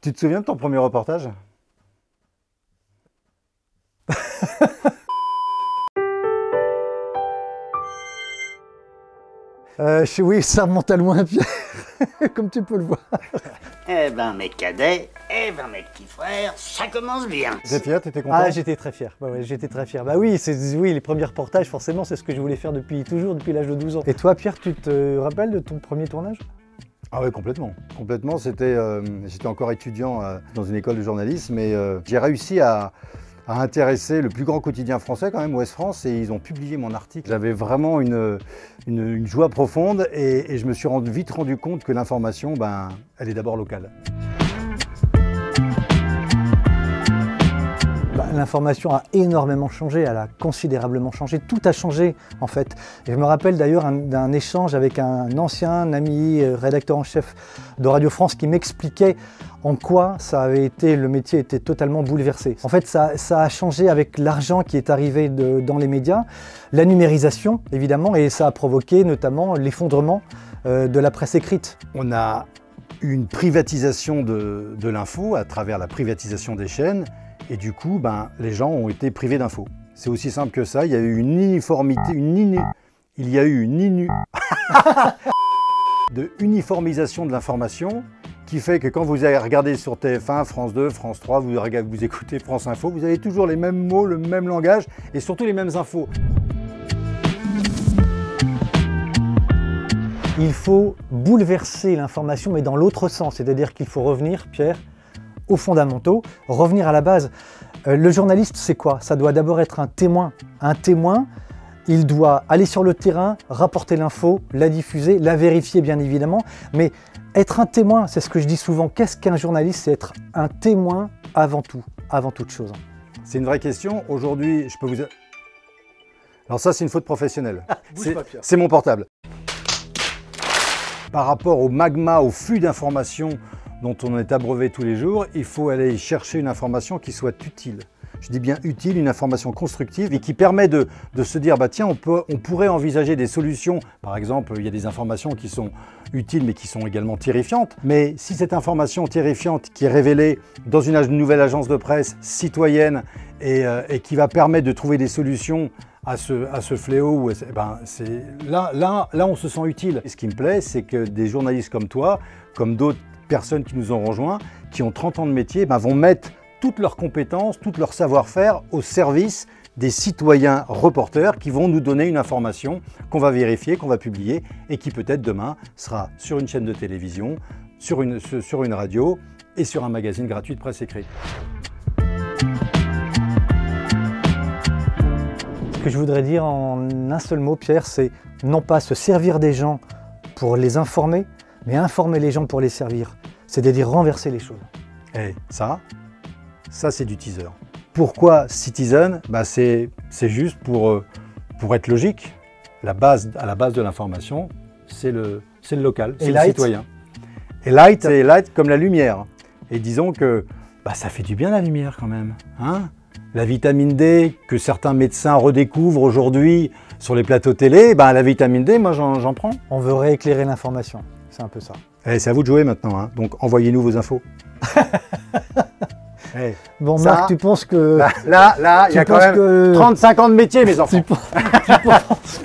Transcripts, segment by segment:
Tu te souviens de ton premier reportage? Oui, ça remonte à loin, Pierre, comme tu peux le voir. Eh ben mes cadets, eh ben mes petits frères, ça commence bien. T'étais fier, t'étais content? Ah, j'étais très fier. Ouais, j'étais très fier. Bah oui, oui, les premiers reportages, forcément, c'est ce que je voulais faire depuis depuis l'âge de 12 ans. Et toi, Pierre, tu te rappelles de ton premier tournage? Ah oui, complètement. Complètement, j'étais encore étudiant dans une école de journalisme et j'ai réussi à intéresser le plus grand quotidien français quand même, Ouest France, et ils ont publié mon article. J'avais vraiment une joie profonde et je me suis vite rendu compte que l'information, ben, elle est d'abord locale. L'information a énormément changé, elle a considérablement changé, tout a changé en fait. Et je me rappelle d'ailleurs d'un échange avec un ancien ami, rédacteur en chef de Radio France, qui m'expliquait en quoi ça avait été, le métier était totalement bouleversé. En fait, ça a changé avec l'argent qui est arrivé dans les médias, la numérisation évidemment, et ça a provoqué notamment l'effondrement de la presse écrite. On a une privatisation de l'info à travers la privatisation des chaînes. Et du coup, ben, les gens ont été privés d'infos. C'est aussi simple que ça. Il y a eu une uniformité, de uniformisation de l'information qui fait que quand vous allez regarder sur TF1, France 2, France 3, vous écoutez France Info, vous avez toujours les mêmes mots, le même langage et surtout les mêmes infos. Il faut bouleverser l'information, mais dans l'autre sens. C'est-à-dire qu'il faut revenir, Pierre, aux fondamentaux, revenir à la base. Le journaliste, c'est quoi? Ça doit d'abord être un témoin. Un témoin, il doit aller sur le terrain, rapporter l'info, la diffuser, la vérifier bien évidemment, mais être un témoin, c'est ce que je dis souvent. Qu'est-ce qu'un journaliste? C'est être un témoin avant tout, avant toute chose. C'est une vraie question. Aujourd'hui, je peux vous... Alors ça, c'est une faute professionnelle. C'est mon portable. Par rapport au magma, au flux d'informations dont on est abreuvé tous les jours, il faut aller chercher une information qui soit utile. Je dis bien utile, une information constructive et qui permet de se dire, bah tiens, on pourrait envisager des solutions. Par exemple, il y a des informations qui sont utiles mais qui sont également terrifiantes. Mais si cette information terrifiante qui est révélée dans une nouvelle agence de presse citoyenne et qui va permettre de trouver des solutions à ce fléau, ben là, on se sent utile. Et ce qui me plaît, c'est que des journalistes comme toi, comme d'autres personnes qui nous ont rejoints, qui ont 30 ans de métier, ben, vont mettre toutes leurs compétences, tout leur savoir-faire au service des citoyens reporters qui vont nous donner une information qu'on va vérifier, qu'on va publier et qui peut-être demain sera sur une chaîne de télévision, sur une radio et sur un magazine gratuit de presse écrite. Ce que je voudrais dire en un seul mot, Pierre, c'est non pas se servir des gens pour les informer, mais informer les gens pour les servir. C'est-à-dire renverser les choses. Et ça c'est du teaser. Pourquoi Citizen? Bah c'est juste pour être logique. À la base de l'information, c'est le local, c'est le citoyen. Et light, c'est light comme la lumière. Et disons que bah, ça fait du bien la lumière quand même. Hein, la vitamine D que certains médecins redécouvrent aujourd'hui sur les plateaux télé, bah, la vitamine D, moi j'en prends. On veut rééclairer l'information, c'est un peu ça. Et c'est à vous de jouer maintenant, hein. Donc envoyez-nous vos infos. Hey, bon, ça, Marc, tu penses que... Là, il y a quand même 35 ans de métier, mes enfants.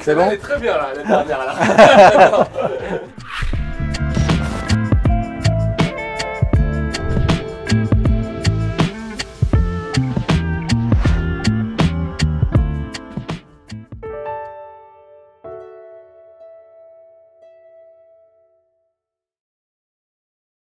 C'est bon? Elle est très bien, là, la dernière. Là.